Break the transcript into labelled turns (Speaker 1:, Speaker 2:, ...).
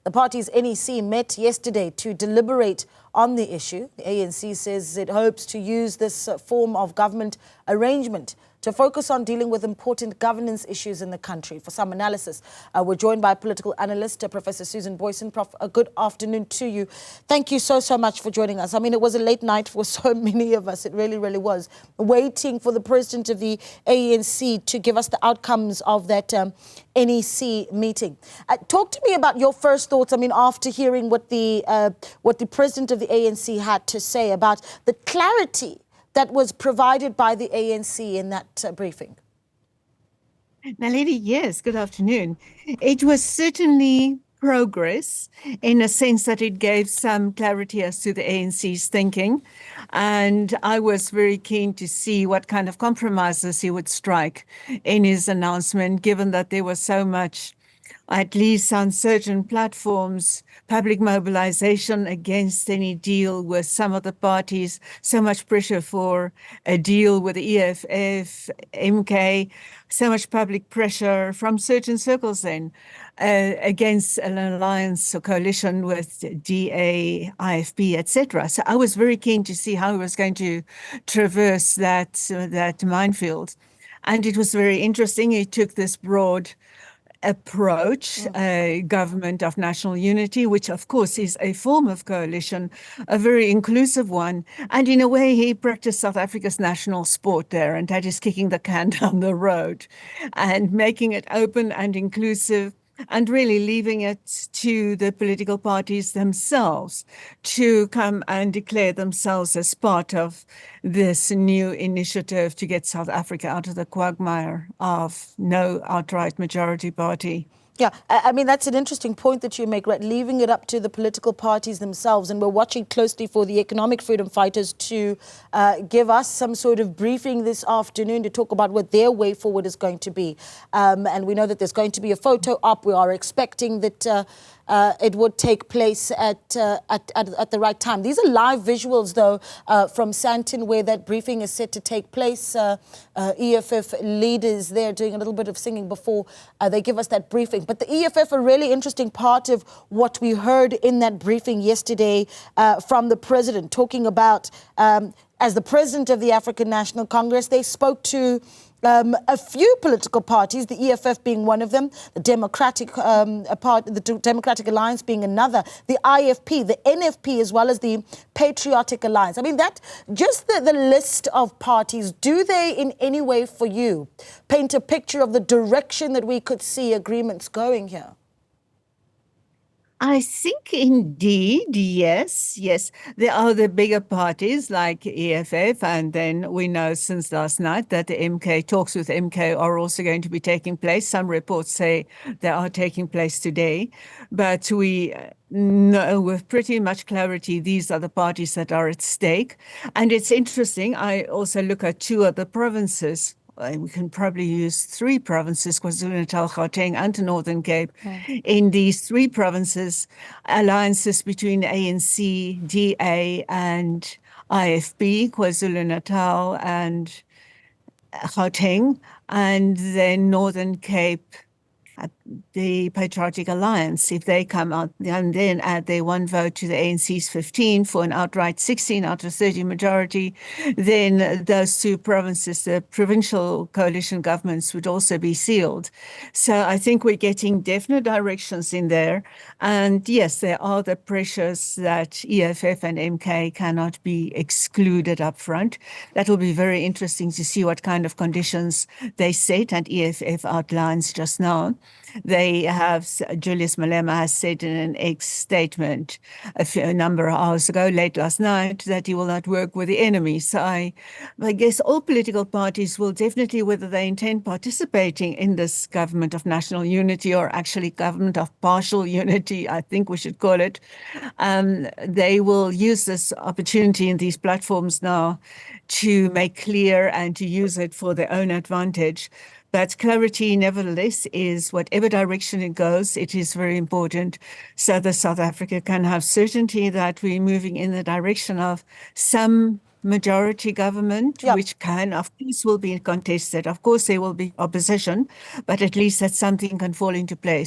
Speaker 1: The party's NEC met yesterday to deliberate on the issue. The ANC says it hopes to use this form of government arrangement to focus on dealing with important governance issues in the country. For some analysis, we're joined by political analyst, Professor Susan Booysen. Prof, a good afternoon to you. Thank you so much for joining us. I mean, it was a late night for so many of us. It really, really was. Waiting for the president of the ANC to give us the outcomes of that NEC meeting. Talk to me about your first thoughts. I mean, after hearing what the president of the ANC had to say about the clarity that was provided by the ANC in that briefing.
Speaker 2: Naledi, yes, good afternoon. It was certainly progress in a sense that it gave some clarity as to the ANC's thinking. And I was very keen to see what kind of compromises he would strike in his announcement, given that there was so much, at least on certain platforms, public mobilization against any deal with some of the parties, so much pressure for a deal with the EFF, MK, so much public pressure from certain circles then against an alliance or coalition with DA, IFP, etc. So I was very keen to see how he was going to traverse that minefield. And it was very interesting. He took this broad approach, government of national unity, which of course is a form of coalition, a very inclusive one. And in a way, he practiced South Africa's national sport there, and that is kicking the can down the road and making it open and inclusive, and really leaving it to the political parties themselves to come and declare themselves as part of this new initiative to get South Africa out of the quagmire of no outright majority party.
Speaker 1: Yeah, I mean, that's an interesting point that you make, right? Leaving it up to the political parties themselves. And we're watching closely for the economic freedom fighters to give us some sort of briefing this afternoon to talk about what their way forward is going to be. And we know that there's going to be a photo op. We are expecting that it would take place at the right time. These are live visuals, though, from Sandton, where that briefing is set to take place. EFF leaders there doing a little bit of singing before they give us that briefing. But the EFF, a really interesting part of what we heard in that briefing yesterday from the president, talking about, as the president of the African National Congress, they spoke to a few political parties, the EFF being one of them, the Democratic the Democratic Alliance being another, the IFP, the NFP, as well as the Patriotic Alliance. I mean, that just the list of parties, do they in any way for you paint a picture of the direction that we could see agreements going here?
Speaker 2: I think indeed, yes. There are the bigger parties like EFF, and then we know since last night that the MK talks with MK are also going to be taking place. Some reports say they are taking place today, but we know with pretty much clarity these are the parties that are at stake. And it's interesting, I also look at two other provinces. We can probably use three provinces, KwaZulu-Natal, Gauteng, and the Northern Cape. Okay. In these three provinces, alliances between ANC, DA, and IFP, KwaZulu-Natal and Gauteng, and then Northern Cape, the Patriotic Alliance. If they come out and then add their one vote to the ANC's 15 for an outright 16 out of 30 majority, then those two provinces, the provincial coalition governments, would also be sealed. So I think we're getting definite directions in there. And yes, there are the pressures that EFF and MK cannot be excluded up front. That will be very interesting to see what kind of conditions they set, and EFF outlines just now. They have, Julius Malema has said in an ex-statement a number of hours ago, late last night, that he will not work with the enemy. So I guess all political parties will definitely, whether they intend participating in this government of national unity or actually government of partial unity, I think we should call it, they will use this opportunity in these platforms now to make clear and to use it for their own advantage. But clarity, nevertheless, is whatever direction it goes, it is very important so that South Africa can have certainty that we're moving in the direction of some majority government, which can, of course, will be contested. Of course, there will be opposition, but at least that something can fall into place.